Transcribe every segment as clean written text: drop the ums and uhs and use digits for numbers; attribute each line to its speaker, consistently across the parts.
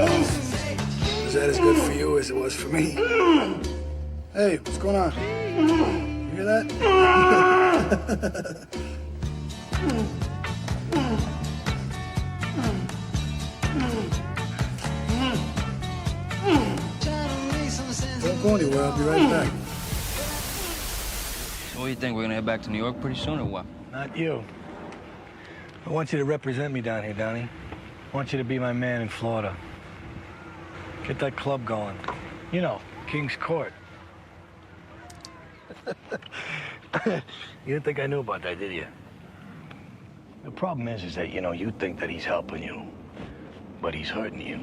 Speaker 1: Was that as good for you as it was for me? Hey, what's going on? You hear that? Don't go anywhere, I'll be right back.
Speaker 2: So what do you think? We're gonna head back to New York pretty soon or what?
Speaker 3: Not you. I want you to represent me down here, Donnie. I want you to be my man in Florida. Get that club going. You know, King's Court. You didn't think I knew about that, did you? The problem is that, you know, you think that he's helping you, but he's hurting you.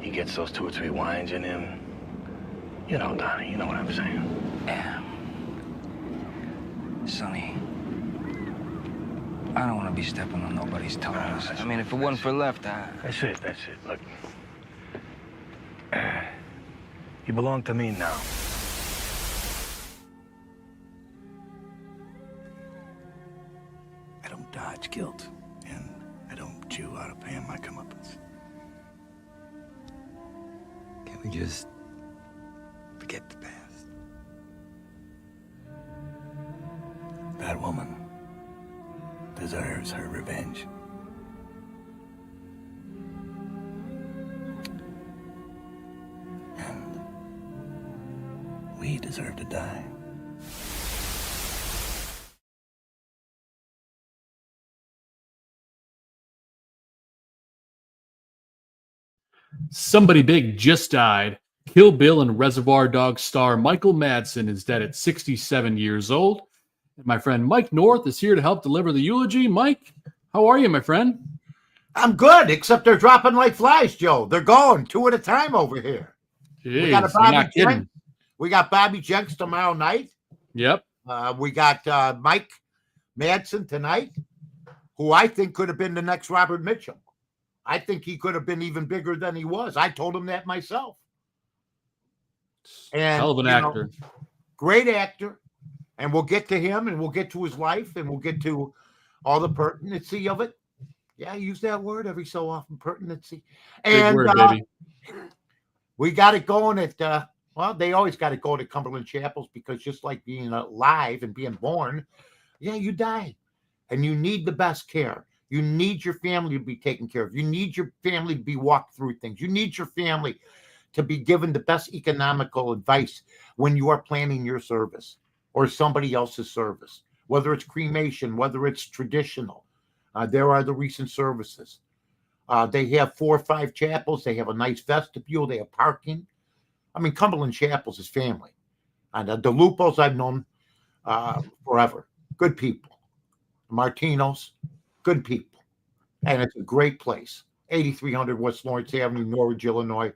Speaker 3: He gets those 2 or 3 wines in him. You know, Donnie, you know what I'm saying.
Speaker 2: Yeah. Sonny, I don't want to be stepping on nobody's toes. I mean, if it wasn't for left,
Speaker 3: That's it. Look. You belong to me now.
Speaker 1: I don't dodge guilt, and I don't chew out of paying my comeuppance.
Speaker 4: Can we just forget the past?
Speaker 1: That woman deserves her revenge. And we deserve to die.
Speaker 5: Somebody big just died. Kill Bill and Reservoir Dogs star Michael Madsen is dead at 67 years old. And my friend Mike North is here to help deliver the eulogy. Mike, how are you, my friend?
Speaker 6: I'm good, except they're dropping like flies, Joe. They're going 2 at a time over here.
Speaker 5: Jeez,
Speaker 6: We got
Speaker 5: you're not kidding.
Speaker 6: We got Bobby Jenks tomorrow night.
Speaker 5: Yep.
Speaker 6: We got Mike Madsen tonight, who I think could have been the next Robert Mitchum. I think he could have been even bigger than he was. I told him that myself. And
Speaker 5: Hell of an actor.
Speaker 6: Great actor. And we'll get to him, and we'll get to his life, and we'll get to all the pertinency of it. Yeah, I use that word every so often, pertinency. And
Speaker 5: Big word, baby.
Speaker 6: We got it going at, well, they always got it going at Cumberland Chapels, because just like being alive and being born, yeah, you die. And you need the best care. You need your family to be taken care of. You need your family to be walked through things. You need your family to be given the best economical advice when you are planning your service or somebody else's service, whether it's cremation, whether it's traditional. There are the recent services. They have 4 or 5 chapels. They have a nice vestibule. They have parking. I mean, Cumberland Chapels is family. And the Lupos I've known forever. Good people. Martinos, good people. And it's a great place. 8300 West Lawrence Avenue, Norwich, Illinois.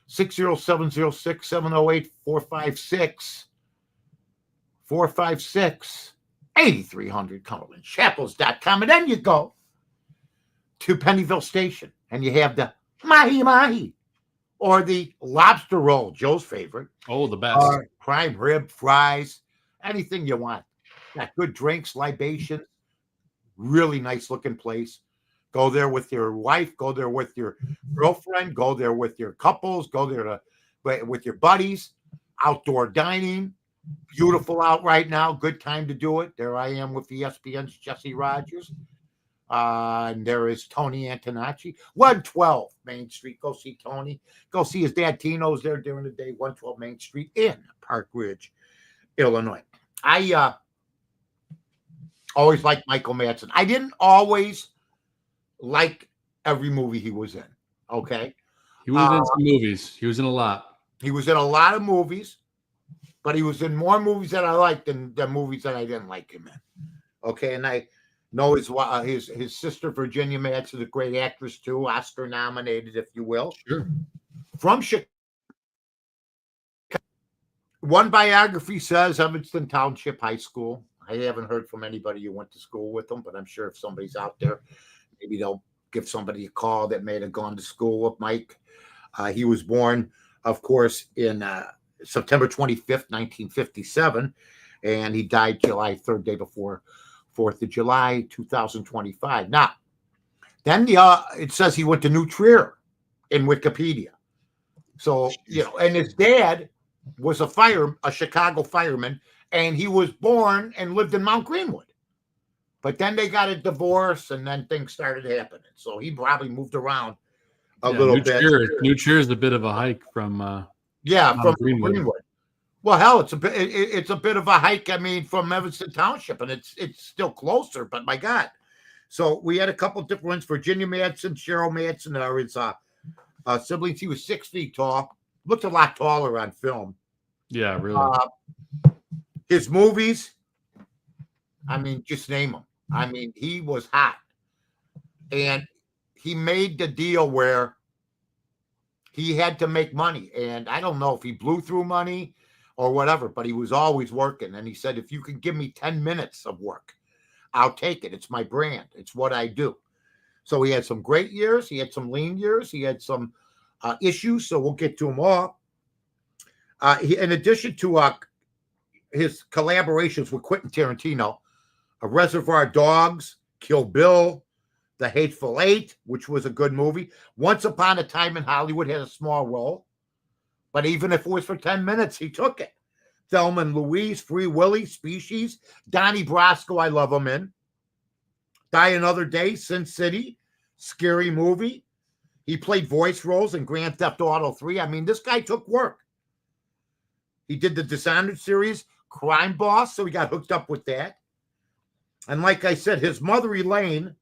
Speaker 6: 60706-708-456. 456-8300 CumberlandChapels.com. And then you go to Pennyville Station and you have the mahi-mahi or the lobster roll, Joe's favorite.
Speaker 5: Oh, the best.
Speaker 6: Prime rib, fries, anything you want. Got good drinks, libations. Really nice looking place. Go there with your wife. Go there with your girlfriend. Go there with your couples. Go there with your buddies. Outdoor dining. Beautiful out right now. Good time to do it. There I am with ESPN's Jesse Rogers. And there is Tony Antonacci. 112 Main Street. Go see Tony. Go see his dad. Tino's there during the day. 112 Main Street in Park Ridge, Illinois. I always liked Michael Madsen. I didn't always like every movie he was in. Okay.
Speaker 5: He was in some movies. He was in a lot.
Speaker 6: He was in a lot of movies, but he was in more movies that I liked than the movies that I didn't like him in. Okay. And I know his sister, Virginia Madsen, is a great actress too, Oscar nominated, if you will.
Speaker 5: Sure.
Speaker 6: From Chicago. One biography says Evanston Township High School. I haven't heard from anybody who went to school with them, but I'm sure if somebody's out there, maybe they'll give somebody a call that may have gone to school with Mike. He was born, of course, in September 25th, 1957, and he died July 3rd, day before 4th of July, 2025. Now, Then it says he went to New Trier in Wikipedia. So, and his dad was a Chicago fireman, and he was born and lived in Mount Greenwood. But then they got a divorce, and then things started happening. So he probably moved around a little bit.
Speaker 5: New Trier is a bit of a hike from
Speaker 6: from
Speaker 5: Greenwood.
Speaker 6: Well, hell, it's a bit of a hike. I mean, from Evanston Township, and it's still closer. But my God, so we had a couple different ones. Virginia Madsen, Cheryl Madsen are his siblings. He was 6 feet tall, looked a lot taller on film.
Speaker 5: Yeah, really.
Speaker 6: His movies, I mean, just name them. I mean, he was hot, and he made the deal where he had to make money, and I don't know if he blew through money or whatever, but he was always working. And he said, if you can give me 10 minutes of work, I'll take it. It's my brand. It's what I do. So he had some great years. He had some lean years. He had some issues. So we'll get to them all. In addition to his collaborations with Quentin Tarantino, Reservoir Dogs, Kill Bill, The Hateful Eight, which was a good movie. Once Upon a Time in Hollywood had a small role. But even if it was for 10 minutes, he took it. Thelma and Louise, Free Willy, Species, Donnie Brasco, I love him in. Die Another Day, Sin City, Scary Movie. He played voice roles in Grand Theft Auto 3. I mean, this guy took work. He did the Dishonored series, Crime Boss, so he got hooked up with that. And like I said, his mother, Elaine,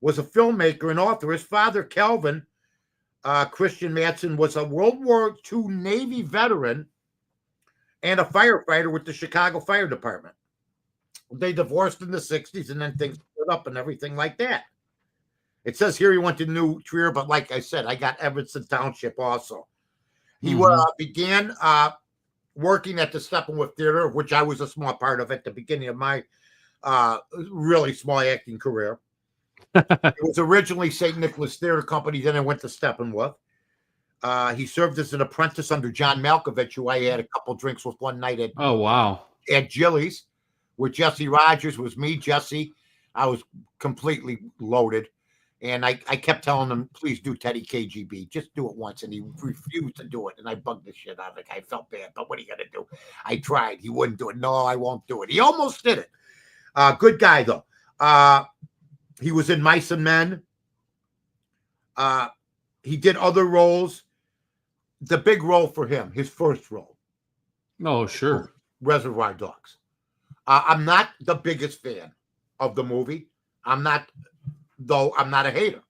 Speaker 6: was a filmmaker and author. His father, Calvin, Christian Madsen, was a World War II Navy veteran and a firefighter with the Chicago Fire Department. They divorced in the 60s, and then things split up and everything like that. It says here he went to New Trier, but like I said, I got Evanston Township also. He began working at the Steppenwolf Theater, of which I was a small part of at the beginning of my really small acting career. It was originally St. Nicholas Theater Company, then I went to Steppenwolf. He served as an apprentice under John Malkovich, who I had a couple drinks with one night at Jilly's, with Jesse Rogers. Was me, Jesse. I was completely loaded. And I kept telling him, please do Teddy KGB. Just do it once. And he refused to do it. And I bugged the shit out of it. I felt bad. But what are you going to do? I tried. He wouldn't do it. No, I won't do it. He almost did it. Good guy, though. He was in Mice and Men. He did other roles. The big role for him, his first role.
Speaker 5: Oh, sure.
Speaker 6: Reservoir Dogs. I'm not the biggest fan of the movie. I'm not a hater.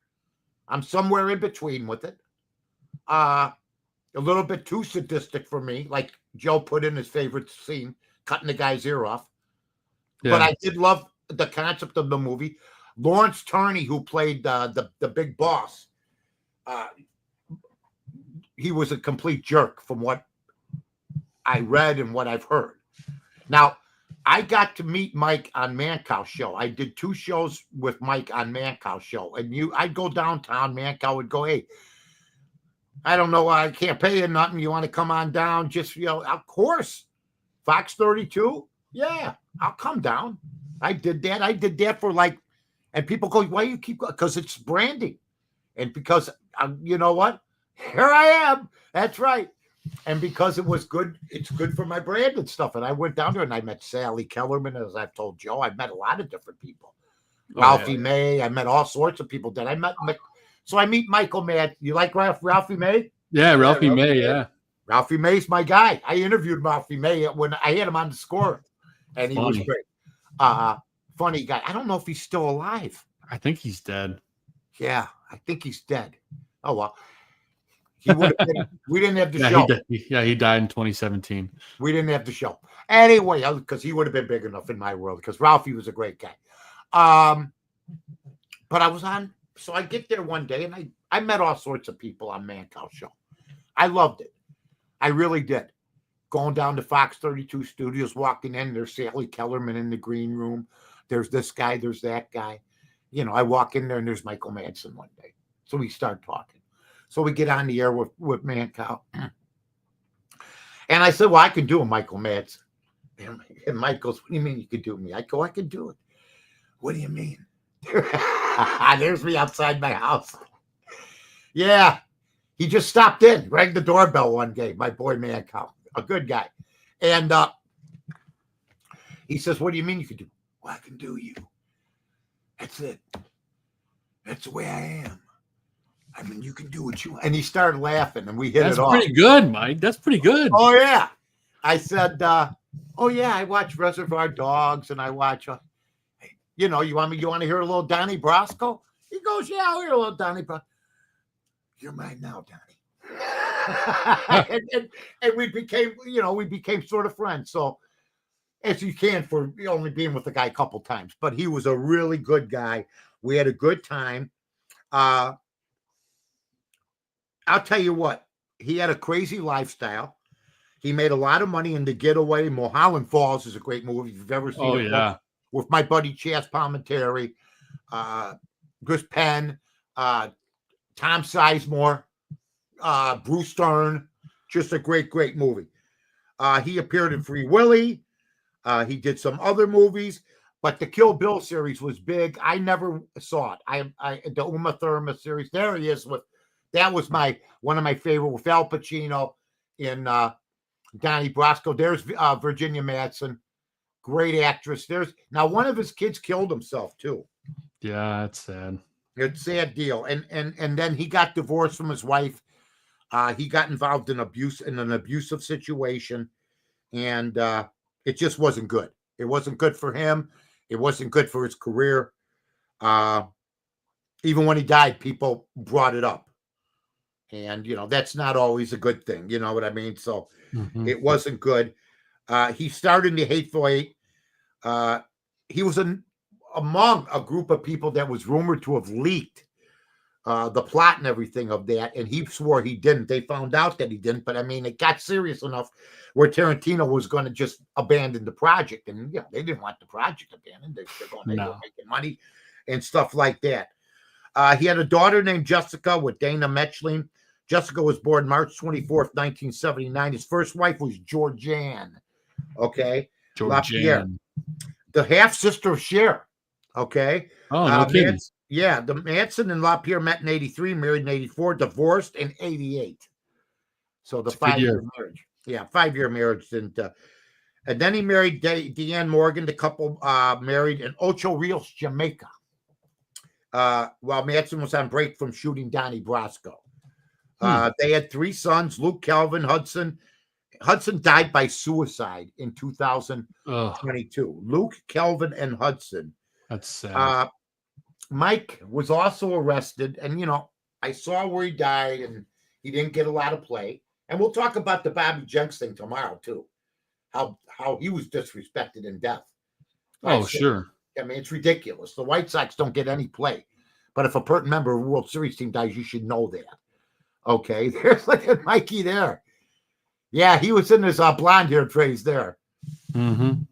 Speaker 6: I'm somewhere in between with it. A little bit too sadistic for me, like Joe put in his favorite scene, cutting the guy's ear off. Yeah. But I did love the concept of the movie. Lawrence Tarney, who played the big boss, he was a complete jerk from what I read and what I've heard. Now, I got to meet Mike on Mancow's show. I did 2 shows with Mike on Mancow's show. And I'd go downtown. Mancow would go, hey, I don't know. I can't pay you nothing. You want to come on down? Just, of course. Fox 32? Yeah, I'll come down. I did that. I did that for and people go, why do you keep going? Because it's branding. And because, you know what? Here I am. That's right. And because it was good, it's good for my brand and stuff. And I went down there and I met Sally Kellerman, as I've told Joe. I met a lot of different people. Ralphie May. I met all sorts of people. Then I met, so I meet Michael Madsen. You like Ralphie May?
Speaker 5: Yeah, Ralphie May, yeah.
Speaker 6: Ralphie May's my guy. I interviewed Ralphie May when I had him on the Score. And he was great. Funny guy. I don't know if he's still alive.
Speaker 5: I think he's dead.
Speaker 6: Yeah, I think he's dead. Oh, well. We didn't have the show.
Speaker 5: He died in 2017.
Speaker 6: We didn't have the show. Anyway, because he would have been big enough in my world, because Ralphie was a great guy. But I was on, so I get there one day, and I met all sorts of people on Mancow's show. I loved it. I really did. Going down to Fox 32 Studios, walking in, there's Sally Kellerman in the green room. There's this guy, there's that guy. I walk in there, and there's Michael Madsen one day. So we start talking. So we get on the air with Mancow. And I said, well, I can do a Michael Madsen. And Mike goes, what do you mean you could do me? I go, I can do it. What do you mean? There's me outside my house. Yeah. He just stopped in, rang the doorbell one day, my boy Mancow, a good guy. And he says, what do you mean you can do? Well, I can do you. That's it. That's the way I am. I mean, you can do what you want. And he started laughing, and we hit
Speaker 5: That's
Speaker 6: it off.
Speaker 5: pretty good, Mike. That's pretty good.
Speaker 6: Oh, yeah. I said, oh, yeah, I watch Reservoir Dogs, and I watch, you want to hear a little Donnie Brasco? He goes, yeah, I'll hear a little Donnie Brasco. You're mine now, Donnie. and we became sort of friends. So, as you can for only being with the guy a couple times, but he was a really good guy. We had a good time. I'll tell you what, he had a crazy lifestyle. He made a lot of money in The Getaway. Mulholland Falls is a great movie if you've ever seen it.
Speaker 5: Yeah.
Speaker 6: With my buddy Chas Palminteri, Chris Penn, Tom Sizemore, Bruce Stern. Just a great, great movie. He appeared in Free Willy. He did some other movies, but the Kill Bill series was big. I never saw it. The Uma Thurman series. There he is. That was one of my favorite with Al Pacino in Donnie Brasco. There's Virginia Madsen, great actress. Now one of his kids killed himself too.
Speaker 5: Yeah, that's sad.
Speaker 6: It's a sad deal. And then he got divorced from his wife. He got involved in an abusive situation, and it just wasn't good. It wasn't good for him. It wasn't good for his career. Even when he died, people brought it up. And, that's not always a good thing. You know what I mean? So it wasn't good. He starred in The Hateful Eight. He was among a group of people that was rumored to have leaked the plot and everything of that, and he swore he didn't. They found out that he didn't, but I mean, it got serious enough where Tarantino was going to just abandon the project, and they didn't want the project abandoned. They're going to go making money and stuff like that. He had a daughter named Jessica with Dana Metchling. Jessica was born March 24th, 1979. His first wife was Georgianne. Okay,
Speaker 5: Georgianne,
Speaker 6: the half sister of Cher. Okay.
Speaker 5: Oh, no kidding.
Speaker 6: Yeah, the Madsen and LaPierre met in 83, married in 84, divorced in 88. So the 5-year marriage. Yeah, 5-year marriage. And then he married Deanne Morgan. The couple married in Ocho Rios, Jamaica, while Madsen was on break from shooting Donnie Brasco. They had 3 sons, Luke, Kelvin, Hudson. Hudson died by suicide in 2022. Luke, Kelvin, and Hudson.
Speaker 5: That's sad.
Speaker 6: Mike was also arrested, and I saw where he died, and he didn't get a lot of play. And we'll talk about the Bobby Jenks thing tomorrow too, how he was disrespected in death.
Speaker 5: Sure.
Speaker 6: I mean, it's ridiculous. The White Sox don't get any play, but if a pertinent member of a World Series team dies, you should know that. Okay, there's like a Mikey there. Yeah, he was in his blonde hair trays there.
Speaker 5: Mm-hmm.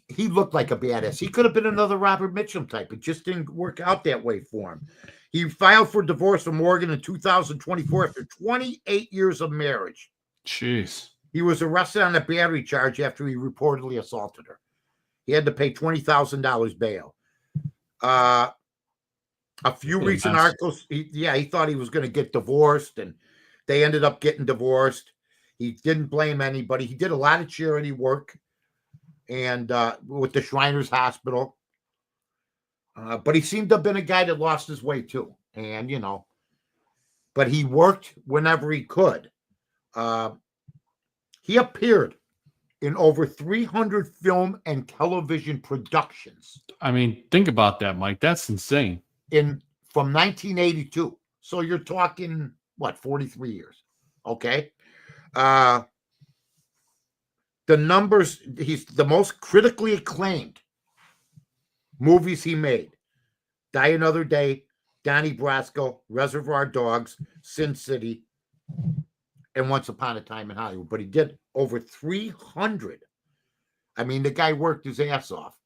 Speaker 6: He looked like a badass. He could have been another Robert Mitchum type. It just didn't work out that way for him. He filed for divorce from Morgan in 2024 after 28 years of marriage.
Speaker 5: Jeez.
Speaker 6: He was arrested on a battery charge after he reportedly assaulted her. He had to pay $20,000 bail. A few recent articles, he thought he was going to get divorced, and they ended up getting divorced. He didn't blame anybody. He did a lot of charity work, and with the Shriners Hospital. But he seemed to have been a guy that lost his way too. And, but he worked whenever he could. He appeared in over 300 film and television productions.
Speaker 5: I mean, think about that, Mike. That's insane.
Speaker 6: From 1982. So you're talking, 43 years. Okay. The numbers, he's the most critically acclaimed movies he made: Die Another Day, Donnie Brasco, Reservoir Dogs, Sin City, and Once Upon a Time in Hollywood. But he did over 300. I mean, the guy worked his ass off.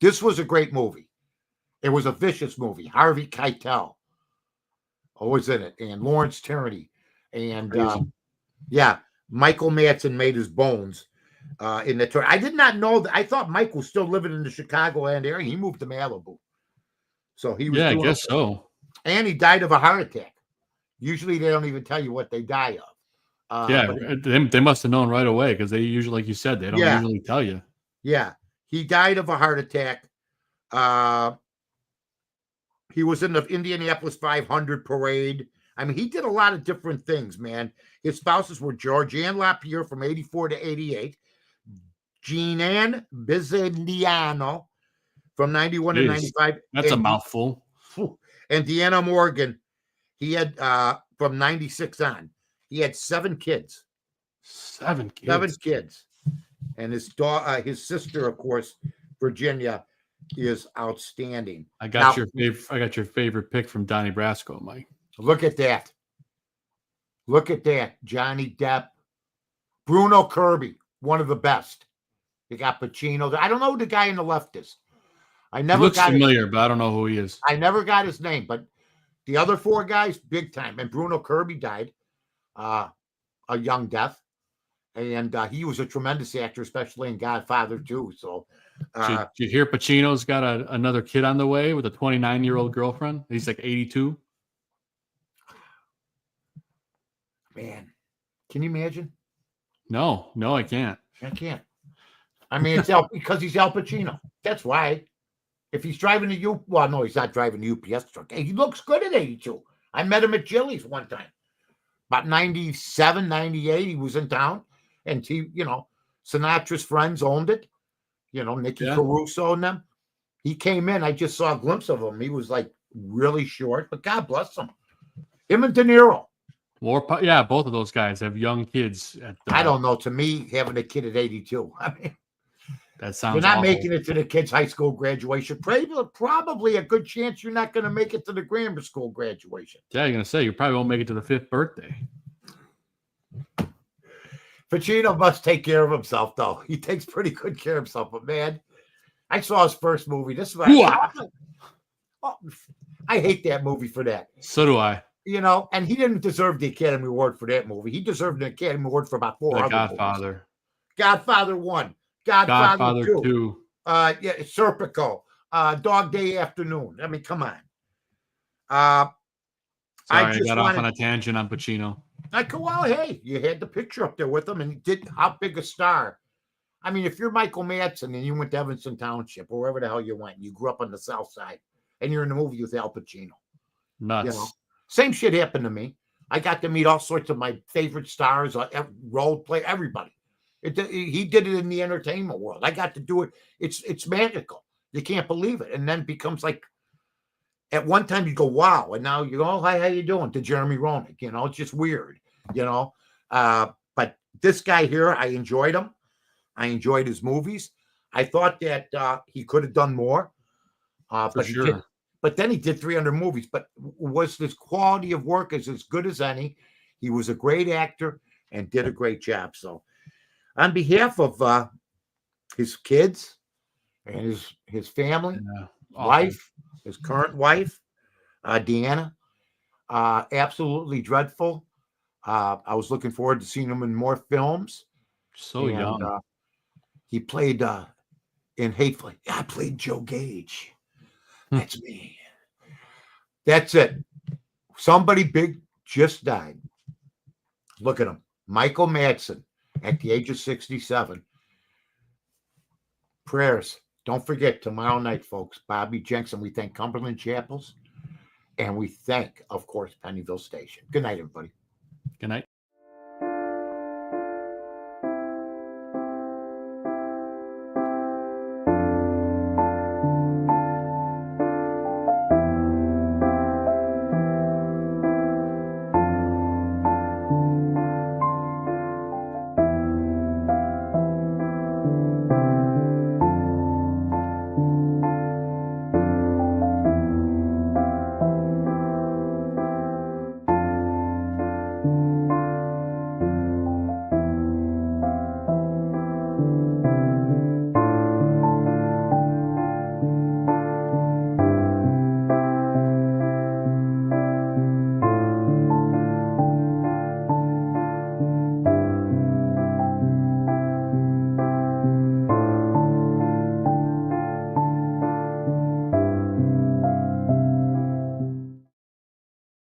Speaker 6: This was a great movie. It was a vicious movie. Harvey Keitel was in it, and Lawrence Tierney, and Michael Madsen made his bones in the tour. I did not know that. I thought Mike was still living in the Chicagoland area. He moved to Malibu. So he was
Speaker 5: Yeah, I
Speaker 6: doing
Speaker 5: guess so.
Speaker 6: and he died of a heart attack. Usually they don't even tell you what they die of.
Speaker 5: Yeah,
Speaker 6: But
Speaker 5: they must have known right away because they usually, like you said, they don't
Speaker 6: yeah,
Speaker 5: usually tell you.
Speaker 6: yeah. He died of a heart attack. He was in the Indianapolis 500 parade. I mean, he did a lot of different things, man. His spouses were Georgianne LaPierre from 84 to 88, Jean Ann Bizzaniano from 91 to
Speaker 5: Jeez,
Speaker 6: 95.
Speaker 5: that's a mouthful.
Speaker 6: And Deanna Morgan, he had from 96 on. He had 7 kids.
Speaker 5: 7 kids.
Speaker 6: 7 kids. And his daughter, his sister, of course, Virginia, is outstanding.
Speaker 5: I got your favorite pick from Donnie Brasco, Mike.
Speaker 6: Look at that. Look at that. Johnny Depp. Bruno Kirby, one of the best. You got Pacino. I don't know who the guy on the left is.
Speaker 5: He looks familiar, but I don't know who he is.
Speaker 6: I never got his name, but the other 4 guys, big time. And Bruno Kirby died a young death. And he was a tremendous actor, especially in Godfather too. So,
Speaker 5: Did you hear Pacino's got another kid on the way with a 29-year-old girlfriend? He's like 82.
Speaker 6: Man, can you imagine?
Speaker 5: No, I can't.
Speaker 6: I can't. I mean, it's because he's Al Pacino. That's why. If he's driving well, no, he's not driving the UPS truck. He looks good at 82. I met him at Chili's one time. About 97, 98, he was in town. And Sinatra's friends owned it. Nicky Caruso and them. He came in. I just saw a glimpse of him. He was like really short, but God bless him. Him and De Niro.
Speaker 5: Both of those guys have young kids.
Speaker 6: I don't know. To me, having a kid at 82, I mean,
Speaker 5: that sounds.
Speaker 6: You're not
Speaker 5: awful.
Speaker 6: making it to the kids' high school graduation. Probably a good chance you're not going to make it to the grammar school graduation.
Speaker 5: Yeah, you're gonna say you probably won't make it to the 5th birthday.
Speaker 6: Pacino must take care of himself, though. He takes pretty good care of himself. But man, I saw his first movie. This is I hate that movie for that.
Speaker 5: So do I.
Speaker 6: And he didn't deserve the Academy Award for that movie. He deserved an Academy Award for about 4 other
Speaker 5: Godfather.
Speaker 6: movies. Godfather 1. Godfather 2. Serpico. Dog Day Afternoon. I mean, come on.
Speaker 5: Sorry, I got off on a tangent on Pacino.
Speaker 6: Well, hey, you had the picture up there with him, and he did how big a star. I mean, if you're Michael Madsen and you went to Evanston Township or wherever the hell you went, you grew up on the South Side, and you're in a movie with Al Pacino.
Speaker 5: Nuts.
Speaker 6: Same shit happened to me. I got to meet all sorts of my favorite stars, role play, everybody. He did it in the entertainment world. I got to do it. It's magical. You can't believe it. And then it becomes like, at one time you go, wow. And now you go, oh, hi, how you doing? To Jeremy Roenick. It's just weird, But this guy here, I enjoyed him. I enjoyed his movies. I thought that he could have done more.
Speaker 5: For sure.
Speaker 6: But then he did 300 movies. But was his quality of work is as good as any. He was a great actor and did a great job. So on behalf of his kids and his family, wife, his current wife, Deanna, absolutely dreadful. I was looking forward to seeing him in more films.
Speaker 5: So young.
Speaker 6: He played in Hateful. I played Joe Gage. That's me. That's it. Somebody big just died. Look at him. Michael Madsen at the age of 67. Prayers. Don't forget, tomorrow night, folks, Bobby Jensen. We thank Cumberland Chapels. And we thank, of course, Pennyville Station. Good night, everybody.
Speaker 5: Good night.